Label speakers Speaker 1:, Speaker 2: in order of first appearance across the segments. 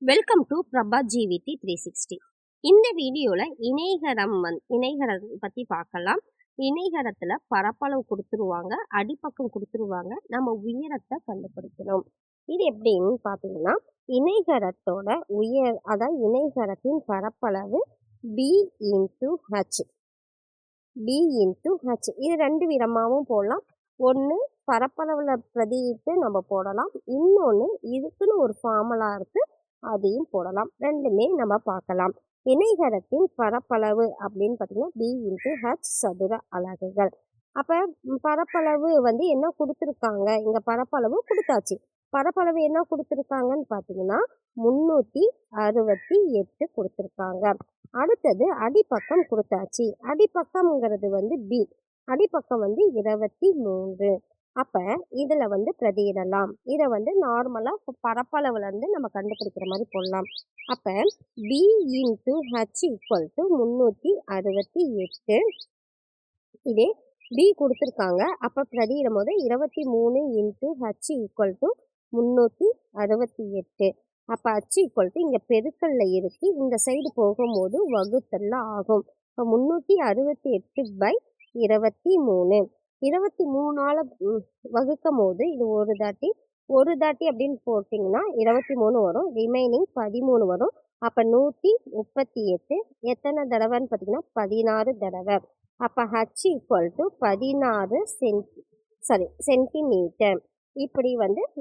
Speaker 1: Welcome to Prabha ஜிவிடி 360. இந்த வீடியோவில் இணைகரம் பற்றி பார்க்கலாம். இணைகரத்தில் பரப்பளவு கொடுத்துருவாங்க, அடிப்பக்கம் கொடுத்துருவாங்க, நம்ம உயரத்தை கண்டுபிடிக்கணும். இது எப்படின்னு பார்த்தீங்கன்னா, இணைகரத்தோட அதாவது இணைகரத்தின் பரப்பளவு b இன்ட்டு ஹச். இது ரெண்டு விதமாகவும் போடலாம். ஒன்று பரப்பளவில் பிரதியிட்டு நம்ம போடலாம், இன்னொன்று இதுக்குன்னு ஒரு ஃபார்முலா இருக்குது, அதையும் போடலாம். ரெண்டுமே நம்ம பார்க்கலாம். இணைகரத்தின் பரப்பளவு அப்படின்னு பார்த்தீங்கன்னா b இன்ட்டு ஹச் சதுர அலகுகள். அப்போ பரப்பளவு என்ன கொடுத்துருக்காங்க, இங்கே பரப்பளவு கொடுத்தாச்சு. பரப்பளவு என்ன கொடுத்துருக்காங்கன்னு பார்த்தீங்கன்னா 368 கொடுத்துருக்காங்க. அடுத்தது அடிப்பக்கம் கொடுத்தாச்சு. அடிப்பக்கம்ங்கிறது b, அடிப்பக்கம் 23. அப்போ இதில் பிரதியிடலாம். இதை நார்மலாக பரப்பளவுலேருந்து நம்ம கண்டுபிடிக்கிற மாதிரி போடலாம். அப்போ b into H equal to 368. இதே b கொடுத்துருக்காங்க, அப்போ பிரதியிடும் போது 23 இன்ட்டு ஹச் ஈக்குவல் டு 368. அப்போ ஹச் ஈக்குவல் டு இங்கே பெருக்கல்ல இருக்குது, இந்த சைடு போகும்போது வகுத்தல்ல ஆகும். இப்போ 368/23. 23ஆல் வகுக்கும் போது இது ஒரு தாட்டி அப்படின்னு போட்டிங்கன்னா 23 வரும், ரிமைனிங் 13 வரும். அப்போ 138 எத்தனை தடவைன்னு பார்த்தீங்கன்னா 16 தடவை. அப்போ ஹச் ஈக்குவல் டு 16 சென்டிமீட்டர். இப்படி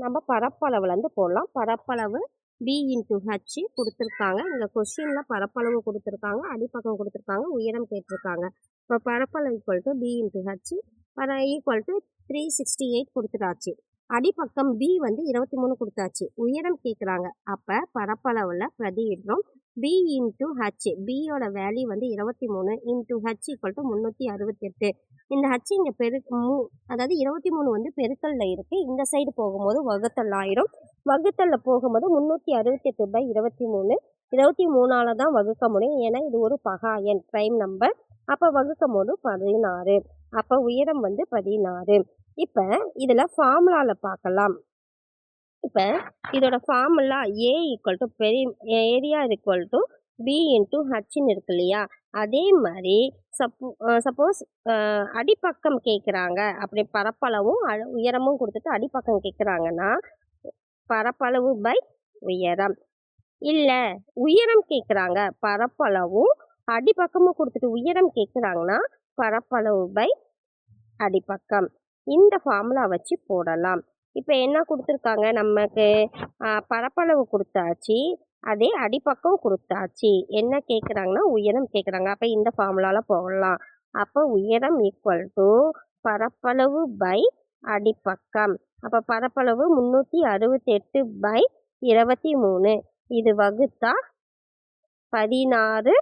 Speaker 1: நம்ம பரப்பளவுலேருந்து போடலாம். பரப்பளவு b இன்ட்டு ஹச் கொடுத்துருக்காங்க. இந்த கொஸ்டினில் பரப்பளவு கொடுத்துருக்காங்க, அடிப்பக்கம் கொடுத்துருக்காங்க, உயரம் கேட்டிருக்காங்க. இப்போ பரப்பளவு equal to b into H equal to 368 கொடுத்துட்டாச்சு. அடிப்பக்கம் b 23 கொடுத்தாச்சு. உயரம் கேட்குறாங்க, அப்போ பரப்பளவில் பிரதியிடுறோம். b இன்ட்டு ஹச், பியோட value 23 into H equal to 368. இந்த ஹச் இங்கே அதாவது 23 பெருக்கல்ல இருக்குது, இந்த சைடு போகும்போது வகுத்தல் ஆயிரும். வகுத்தல்ல போகும்போது 368/23. 23ஆல் தான் வகுக்க முடியும், ஏன்னா இது ஒரு பகா எண், ப்ரைம் நம்பர். அப்போ வகுக்கும் போது 16. அப்போ உயரம் 16. இப்போ இதில் ஃபார்முலாவில் பார்க்கலாம். இப்போ இதோட formula A equal to area equal to b into ஹச்ன்னு இருக்கு இல்லையா, அதே மாதிரி சப்போஸ் அடிப்பக்கம் கேட்குறாங்க, அப்படி பரப்பளவும் உயரமும் கொடுத்துட்டு அடிப்பக்கம் கேட்குறாங்கன்னா பரப்பளவு பை உயரம். இல்லை உயரம் கேட்குறாங்க, பரப்பளவும் அடிப்பக்கமும் கொடுத்துட்டு உயரம் கேட்குறாங்கன்னா பரப்பளவு பை அடிப்பக்கம். இந்த ஃபார்முலா வச்சு போடலாம். இப்போ என்ன கொடுத்துருக்காங்க, நமக்கு பரப்பளவு கொடுத்தாச்சு, அதே அடிப்பக்கம் கொடுத்தாச்சு. என்ன கேட்குறாங்கன்னா உயரம் கேட்குறாங்க. அப்போ இந்த ஃபார்முலாவில் போடலாம். அப்போ உயரம் ஈக்குவல் டு பரப்பளவு பை அடிப்பக்கம். அப்போ பரப்பளவு 368/23. இது வகுத்தா 16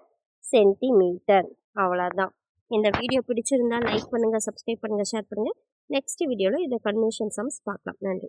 Speaker 1: சென்டிமீட்டர். அவ்வளோதான். இந்த வீடியோ பிடிச்சிருந்தா லைக் பண்ணுங்கள், சப்ஸ்கிரைப் பண்ணுங்கள், ஷேர் பண்ணுங்கள். நெக்ஸ்ட் வீடியோவில் இதை கன்வர்ஷன் சம்ஸ் பார்க்கலாம். நன்றி.